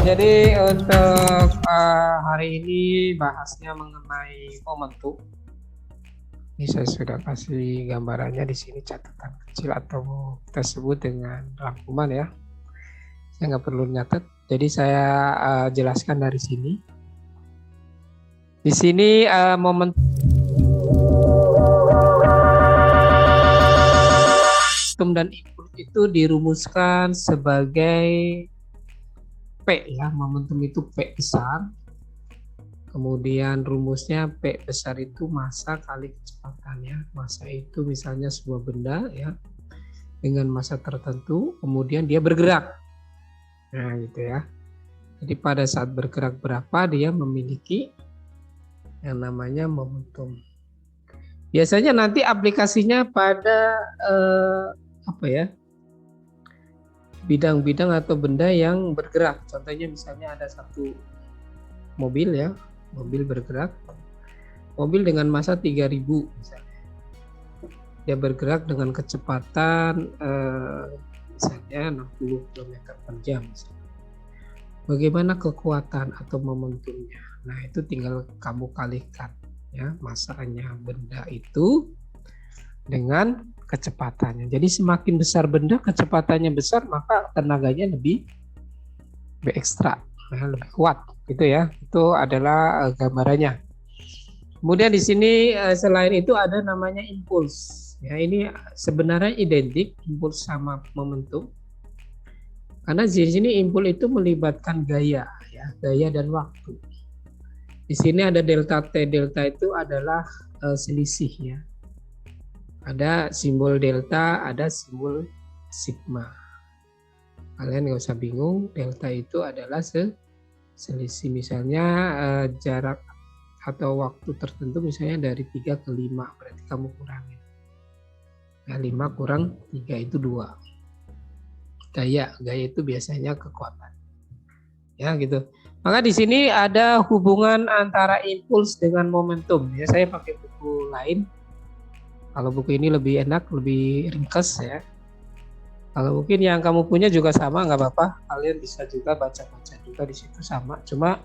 Jadi untuk hari ini bahasnya mengenai momentum. Ini saya sudah kasih gambarannya di sini, catatan kecil atau kita sebut dengan rangkuman ya. Saya nggak perlu nyatet. Jadi saya jelaskan dari sini. Di sini momentum dan impuls itu dirumuskan sebagai P ya. Momentum itu P besar. Kemudian rumusnya P besar itu massa kali kecepatannya. Massa itu misalnya sebuah benda ya dengan massa tertentu, kemudian dia bergerak. Nah gitu ya. Jadi pada saat bergerak berapa dia memiliki yang namanya momentum. Biasanya nanti aplikasinya pada bidang-bidang atau benda yang bergerak. Contohnya misalnya ada satu mobil ya, mobil bergerak, mobil dengan massa 3000 misalnya, dia bergerak dengan kecepatan misalnya 60 km per jam misalnya. Bagaimana kekuatan atau momentumnya? Nah itu tinggal kamu kalikan ya, massanya benda itu dengan kecepatannya. Jadi semakin besar benda, kecepatannya besar, maka tenaganya lebih ekstra, ya, lebih kuat gitu ya. Itu adalah gambarannya. Kemudian di sini selain itu ada namanya impuls. Ya, ini sebenarnya identik impuls sama momentum. Karena di sini impuls itu melibatkan gaya, ya, gaya dan waktu. Di sini ada delta T, delta itu adalah selisih ya. Ada simbol delta, ada simbol sigma. Kalian nggak usah bingung, delta itu adalah selisih. Misalnya jarak atau waktu tertentu misalnya dari 3 ke 5, berarti kamu kurangin. Nah, 5 kurang 3 itu 2. Gaya itu biasanya kekuatan. Ya gitu. Maka di sini ada hubungan antara impuls dengan momentum. Ya, saya pakai buku lain. Kalau buku ini lebih enak, lebih ringkas ya. Kalau mungkin yang kamu punya juga sama, nggak apa-apa. Kalian bisa juga baca-baca juga di situ sama. Cuma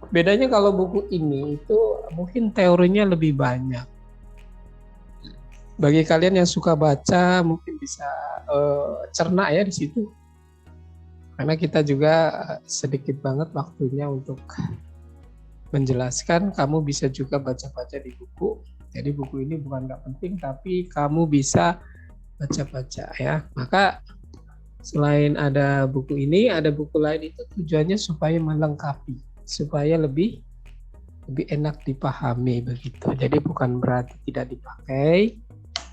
bedanya kalau buku ini itu mungkin teorinya lebih banyak. Bagi kalian yang suka baca, mungkin bisa cerna ya di situ. Karena kita juga sedikit banget waktunya untuk menjelaskan. Kamu bisa juga baca-baca di buku. Jadi buku ini bukan nggak penting, tapi kamu bisa baca-baca ya. Maka selain ada buku ini, ada buku lain itu tujuannya supaya melengkapi, supaya lebih enak dipahami begitu. Jadi bukan berarti tidak dipakai.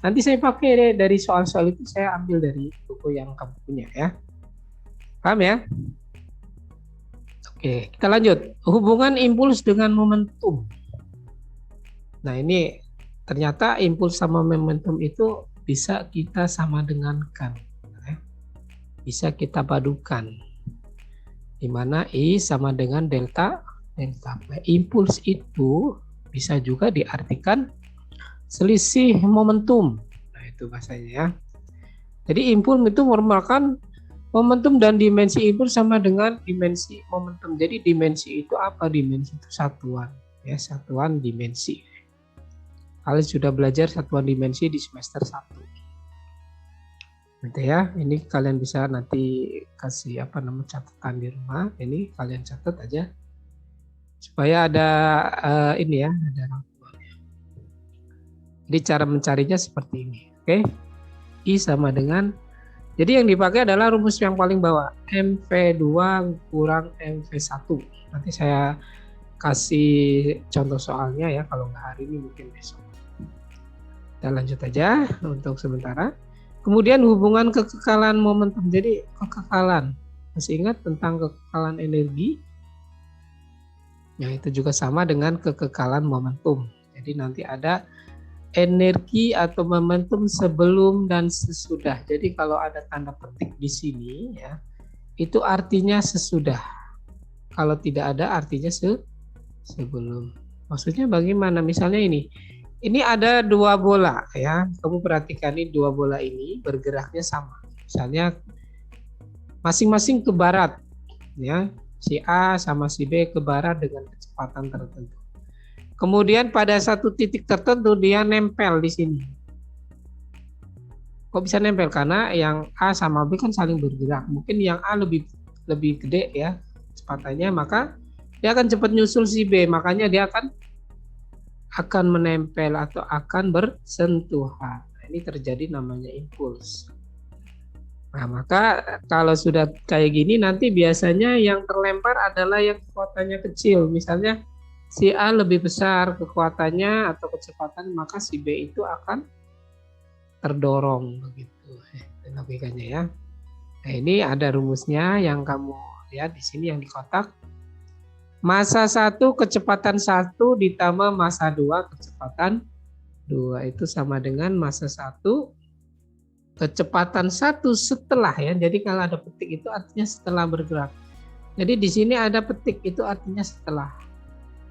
Nanti saya pakai deh, dari soal-soal itu saya ambil dari buku yang kamu punya ya. Paham ya? Oke, kita lanjut. Hubungan impuls dengan momentum. Nah ini ternyata impuls sama momentum itu bisa kita sama dengankan. Bisa kita padukan. Di mana I sama dengan delta. Impuls itu bisa juga diartikan selisih momentum. Nah itu bahasanya ya. Jadi impuls itu merupakan momentum dan dimensi impuls sama dengan dimensi momentum. Jadi dimensi itu apa? Dimensi itu satuan. Ya, satuan dimensi. Kalian sudah belajar satuan dimensi di semester 1. Gitu ya. Ini kalian bisa nanti kasih catatan di rumah. Ini kalian catat aja. Supaya ada ini ya, ada rangkumannya. Jadi cara mencarinya seperti ini. Oke. I sama dengan, jadi yang dipakai adalah rumus yang paling bawah, MV2 kurang MV1. Nanti saya kasih contoh soalnya ya, kalau nggak hari ini mungkin besok. Kita lanjut aja untuk sementara. Kemudian hubungan kekekalan momentum. Jadi kekekalan, masih ingat tentang kekekalan energi? Ya itu juga sama dengan kekekalan momentum. Jadi nanti ada energi atau momentum sebelum dan sesudah. Jadi kalau ada tanda petik di sini ya, itu artinya sesudah. Kalau tidak ada artinya sebelum. Maksudnya bagaimana? Misalnya ini ada 2 bola ya. Kamu perhatikan ini 2 bola ini bergeraknya sama. Misalnya masing-masing ke barat. ya. Si A sama si B ke barat dengan kecepatan tertentu. Kemudian pada satu titik tertentu dia nempel di sini. Kok bisa nempel? Karena yang A sama B kan saling bergerak. Mungkin yang A lebih gede ya kecepatannya, maka dia akan cepat nyusul si B. Makanya dia akan menempel atau akan bersentuhan. Nah, ini terjadi namanya impuls. Nah, maka kalau sudah kayak gini nanti biasanya yang terlempar adalah yang kekuatannya kecil. Misalnya si A lebih besar kekuatannya atau kecepatan, maka si B itu akan terdorong begitu. Logikanya ya. Nah, ini ada rumusnya yang kamu lihat di sini yang di kotak. Massa 1 kecepatan 1 ditambah massa 2 kecepatan 2 itu sama dengan massa 1 kecepatan 1 setelah ya. Jadi kalau ada petik itu artinya setelah bergerak. Jadi di sini ada petik itu artinya setelah.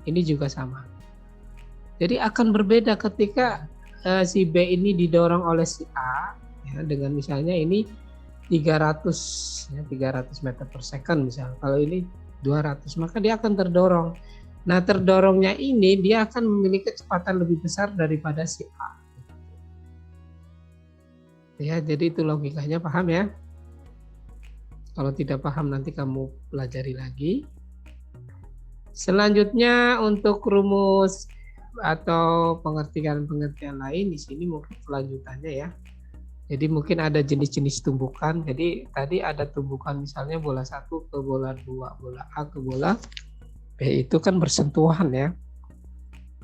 Ini juga sama. Jadi akan berbeda ketika si B ini didorong oleh si A ya, dengan misalnya ini 300 meter per second misalnya. Kalau ini 200 maka dia akan terdorong. Nah, terdorongnya ini dia akan memiliki kecepatan lebih besar daripada si A. Ya, jadi itu logikanya, paham ya? Kalau tidak paham nanti kamu pelajari lagi. Selanjutnya untuk rumus atau pengertian-pengertian lain di sini mungkin kelanjutannya ya. Jadi mungkin ada jenis-jenis tumbukan. Jadi tadi ada tumbukan misalnya bola 1 ke bola 2, bola A ke bola B itu kan bersentuhan ya.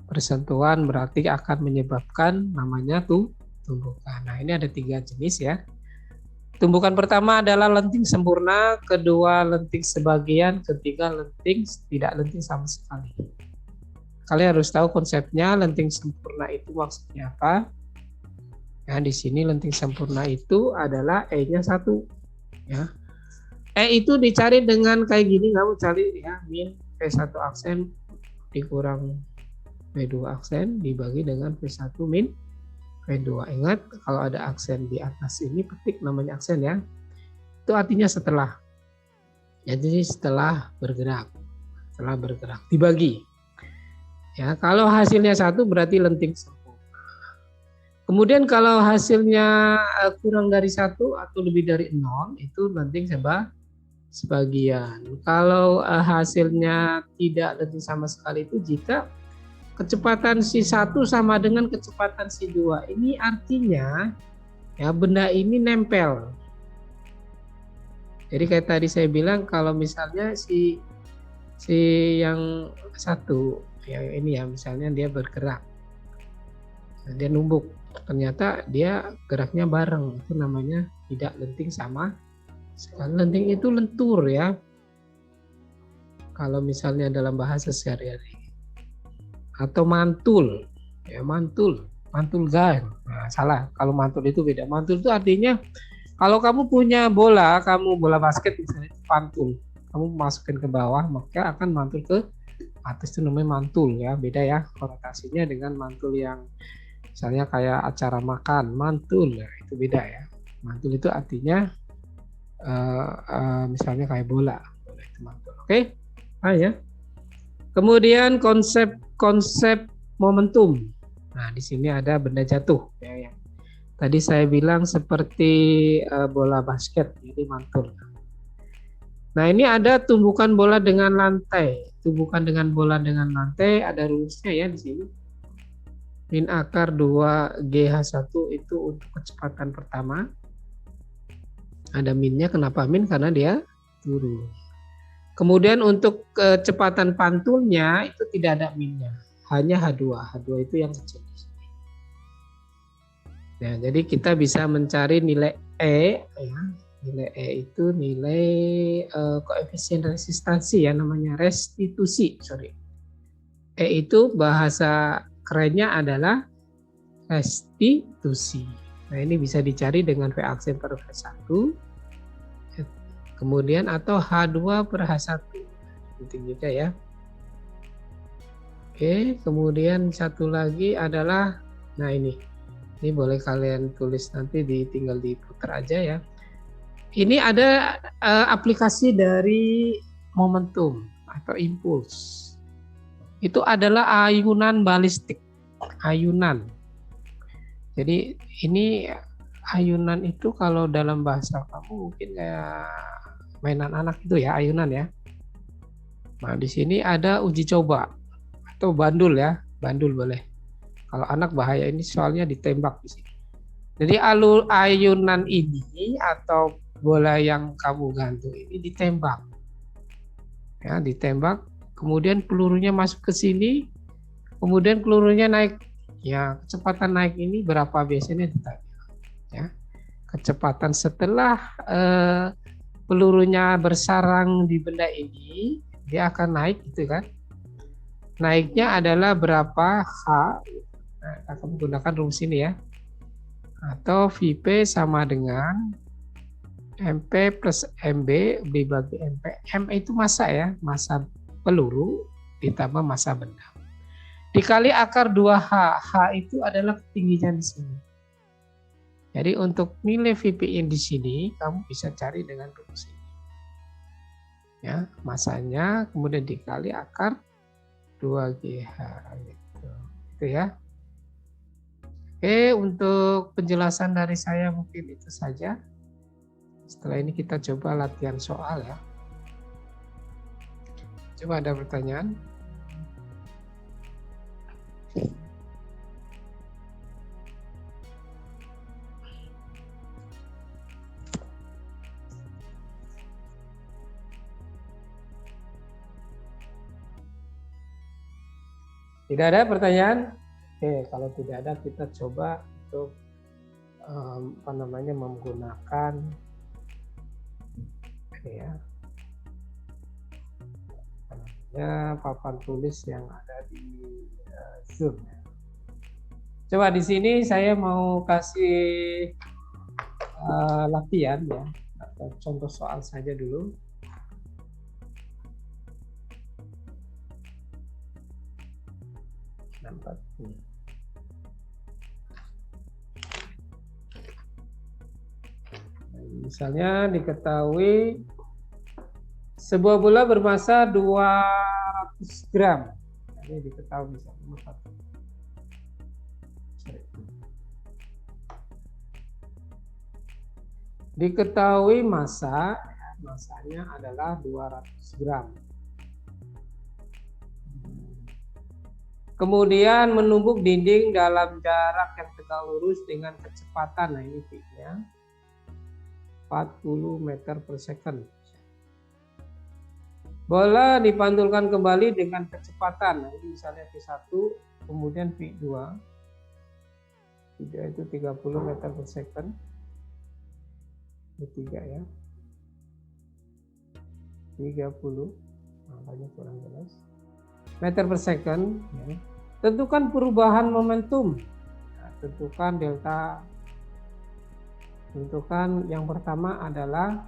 Bersentuhan berarti akan menyebabkan namanya tumbukan. Nah, ini ada 3 jenis ya. Tumbukan pertama adalah lenting sempurna, kedua lenting sebagian, ketiga lenting tidak lenting sama sekali. Kalian harus tahu konsepnya. Lenting sempurna itu maksudnya apa? Nah, di sini lenting sempurna itu adalah E-nya 1 ya. E itu dicari dengan kayak gini, kamu cari ya, min P1 aksen dikurang P2 aksen dibagi dengan P1 min P2. Ingat kalau ada aksen di atas ini petik namanya aksen ya. Itu artinya setelah. Jadi setelah bergerak. Setelah bergerak dibagi. Ya, kalau hasilnya 1 berarti lenting sempurna. Kemudian kalau hasilnya kurang dari 1 atau lebih dari 0 itu lenting sebagian. Kalau hasilnya tidak lenting sama sekali itu jika kecepatan si 1 sama dengan kecepatan si 2. Ini artinya ya benda ini nempel. Jadi kayak tadi saya bilang kalau misalnya si yang 1 ya ini ya misalnya dia bergerak. Nah, dia numbuk. Ternyata dia geraknya bareng. Itu namanya tidak lenting sama sekali. Lenting itu lentur ya. Kalau misalnya dalam bahasa sehari-hari. Atau mantul ya, mantul gang. Nah, salah, kalau mantul itu beda. Mantul itu artinya kalau kamu punya bola, kamu bola basket misalnya pantul, kamu masukin ke bawah maka akan mantul ke atas, itu namanya mantul ya. Beda ya konotasinya dengan mantul yang misalnya kayak acara makan, mantul ya, itu beda ya. Mantul itu artinya misalnya kayak bola itu mantul. Oke? Ya. Kemudian konsep momentum. Nah, di sini ada benda jatuh ya, yang tadi saya bilang seperti bola basket, jadi mantul. Nah, ini ada tumbukan bola dengan lantai. Tumbukan dengan bola dengan lantai ada rumusnya ya di sini. Min akar 2GH1 itu untuk kecepatan pertama. Ada minnya, kenapa min? Karena dia turun. Kemudian untuk kecepatan pantulnya itu tidak ada minnya, hanya H2. H2 itu yang kecil. Nah, jadi kita bisa mencari nilai E ya. Nilai E itu nilai koefisien resistansi ya, namanya restitusi. E itu bahasa kerennya adalah restitusi. Nah, ini bisa dicari dengan V aksen per V1. Kemudian atau H2 per H1. Penting juga ya. Oke, kemudian satu lagi adalah, nah ini boleh kalian tulis nanti, tinggal diputar aja ya. Ini ada aplikasi dari momentum atau impuls. Itu adalah ayunan balistik, ayunan. Jadi ini ayunan itu kalau dalam bahasa kamu mungkin kayak mainan anak itu ya, ayunan ya. Nah, di sini ada uji coba atau bandul ya, bandul boleh. Kalau anak bahaya ini soalnya ditembak di sini. Jadi alur ayunan ini atau bola yang kamu gantung ini ditembak. Ya, ditembak, kemudian pelurunya masuk ke sini, kemudian pelurunya naik. Ya, kecepatan naik ini berapa biasanya ditanya. Ya, kecepatan setelah pelurunya bersarang di benda ini, dia akan naik gitu kan. Naiknya adalah berapa H, nah, akan menggunakan rumus ini ya. Atau Vp sama dengan MP plus MB dibagi MP. M itu massa ya, massa peluru ditambah massa benda. Dikali akar 2H. H itu adalah ketinggian di sini. Jadi untuk nilai Vp di sini kamu bisa cari dengan rumus ini. Ya, masanya kemudian dikali akar 2GH gitu. Itu ya. Oke, untuk penjelasan dari saya mungkin itu saja. Setelah ini kita coba latihan soal ya. Coba ada pertanyaan? Tidak ada pertanyaan? Oke, kalau tidak ada kita coba untuk menggunakan ini ya, papan tulis yang ada di Zoom. Coba di sini saya mau kasih latihan ya, atau contoh soal saja dulu. Nampak ini. Misalnya diketahui sebuah bola bermasa 200 gram. Ini diketahui misalnya. Diketahui masanya adalah 200 gram. Kemudian menumbuk dinding dalam jarak yang tegak lurus dengan kecepatan, nah ini V-nya 40 meter per second. Bola dipantulkan kembali dengan kecepatan, nah ini misalnya V1, kemudian V2. V2 itu 30 meter per second. V3 ya. 30, makanya kurang jelas. Meter per second. Ya. Tentukan perubahan momentum. Nah, tentukan delta. Tentukan yang pertama adalah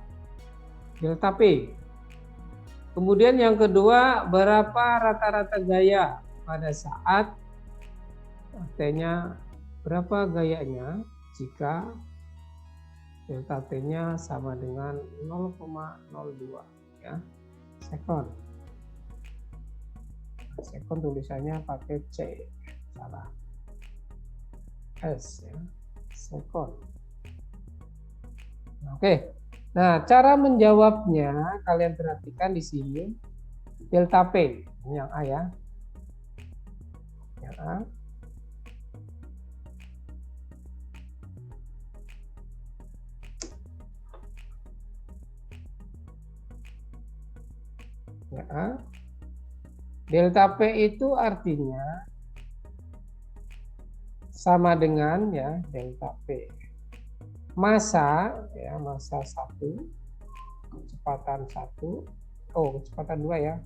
delta P. Kemudian yang kedua, berapa rata-rata gaya pada saat T-nya, berapa gayanya jika delta T-nya sama dengan 0,02 ya, sekon. Sekon tulisannya pakai C, salah. S ya, sekon. Oke. Nah, cara menjawabnya kalian perhatikan di sini delta P, ini yang A ya. Yang A. Yang A. Delta P itu artinya sama dengan ya delta P. Massa ya, massa 1, kecepatan 1, kecepatan 2 ya,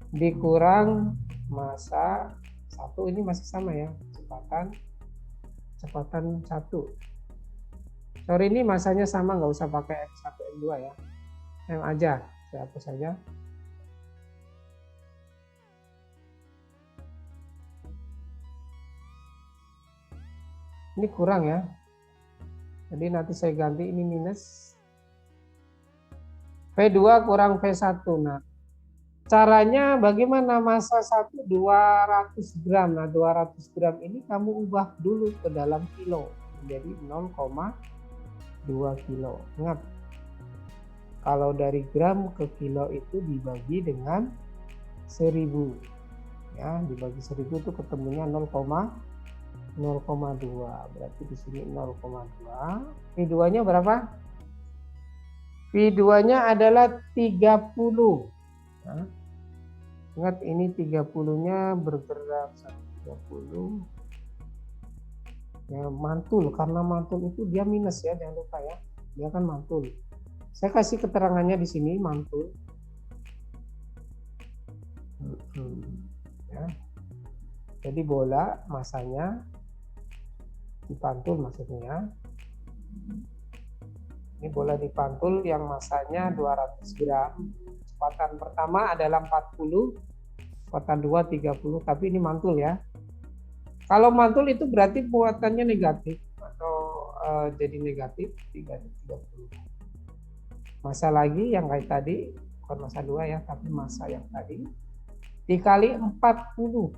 dikurang massa 1, ini masih sama ya, kecepatan 1. Sorry, ini massanya sama, nggak usah pakai M1, M2 ya, M aja, saya hapus saja. Ini kurang ya. Jadi nanti saya ganti ini minus, V2 kurang V1. Nah, caranya bagaimana? Massa 1 200 gram. Nah, 200 gram ini kamu ubah dulu ke dalam kilo. Jadi 0,2 kilo. Ingat, kalau dari gram ke kilo itu dibagi dengan 1000. Ya, dibagi 1000 itu ketemunya 0,2. Berarti di sini 0,2. V2-nya berapa? V2-nya adalah 30. Nah, ingat ini 30-nya bergerak 130. Ya, mantul, karena mantul itu dia minus ya, jangan lupa ya. Dia kan mantul. Saya kasih keterangannya di sini mantul. Ya. Jadi bola masanya dipantul maksudnya. Ini bola dipantul yang masanya 200 gram. Kecepatan pertama adalah 40, kecepatan 2 30, tapi ini mantul ya. Kalau mantul itu berarti muatannya negatif atau jadi negatif 30. Massa lagi yang kayak tadi, bukan massa 2 ya, tapi massa yang tadi dikali 40.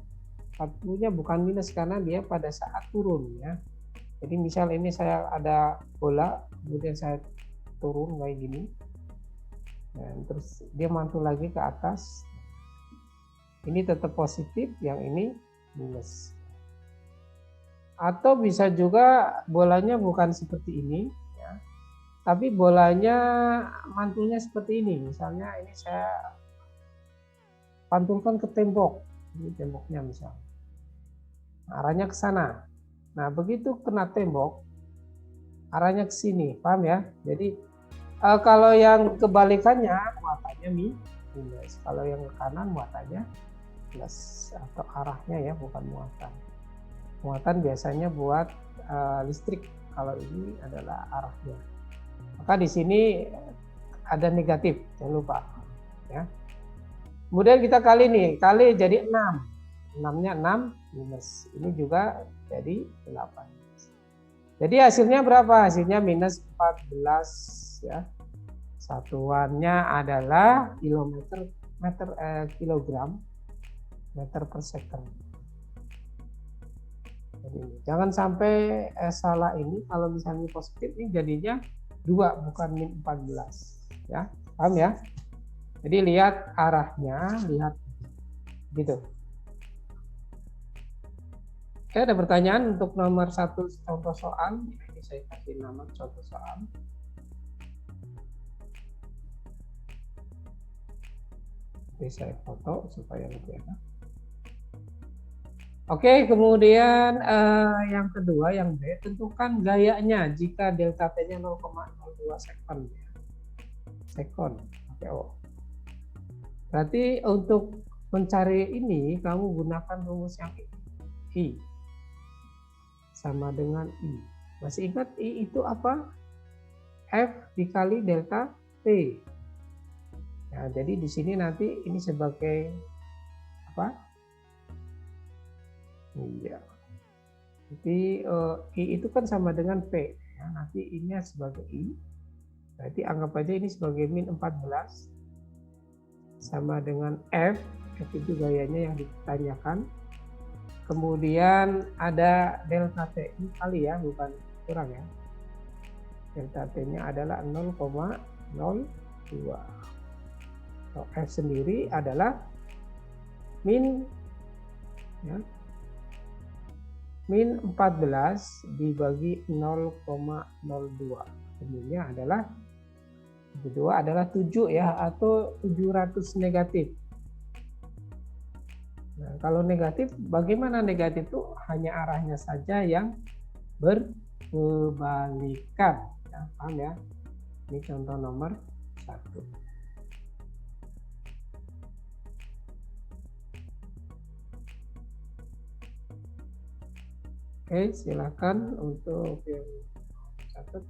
40-nya bukan minus karena dia pada saat turun ya. Jadi misal ini saya ada bola, kemudian saya turun kayak gini, dan terus dia mantul lagi ke atas. Ini tetap positif, yang ini minus. Atau bisa juga bolanya bukan seperti ini, ya, tapi bolanya mantulnya seperti ini. Misalnya ini saya pantulkan ke tembok, ini temboknya misalnya, arahnya ke sana. Nah, begitu kena tembok, arahnya ke sini, paham ya? Jadi kalau yang kebalikannya muatannya minus, kalau yang ke kanan muatannya plus, atau arahnya ya, bukan muatan. Muatan biasanya buat listrik, kalau ini adalah arahnya. Maka di sini ada negatif, jangan lupa ya. Kemudian kita kali nih, kali jadi 6. 6-nya 6 minus. Ini juga jadi 8. Jadi hasilnya berapa? Hasilnya minus 14 ya. Satuannya adalah kilogram meter per second. Jadi, jangan sampai salah ini, kalau misalnya positif ini jadinya 2 bukan min 14 ya. Paham ya? Jadi lihat arahnya, lihat gitu. Oke, ada pertanyaan untuk nomor 1 contoh soal. Ini saya kasih nama contoh soal. Oke, saya foto supaya lebih enak. Oke, kemudian yang kedua, yang B, tentukan gayanya jika delta T-nya 0,02 sekon. Sekon, O. Berarti untuk mencari ini, kamu gunakan rumus yang I. Sama dengan I. Masih ingat I itu apa? F dikali delta T. Nah, jadi di sini nanti ini sebagai apa? Iya. Jadi I itu kan sama dengan P. Ya, nanti ini sebagai I. Berarti anggap aja ini sebagai min 14. Sama dengan F. F itu gayanya yang ditanyakan. Kemudian ada delta T ini kali ya, bukan kurang ya. Delta T-nya adalah 0,02. F sendiri adalah min ya, min 14 dibagi 0,02. Kemudiannya adalah 7 ya, atau 700 negatif. Nah, kalau negatif, bagaimana negatif itu? Hanya arahnya saja yang berkebalikan. Ya, paham ya? Ini contoh nomor 1. Oke, silakan untuk yang catat.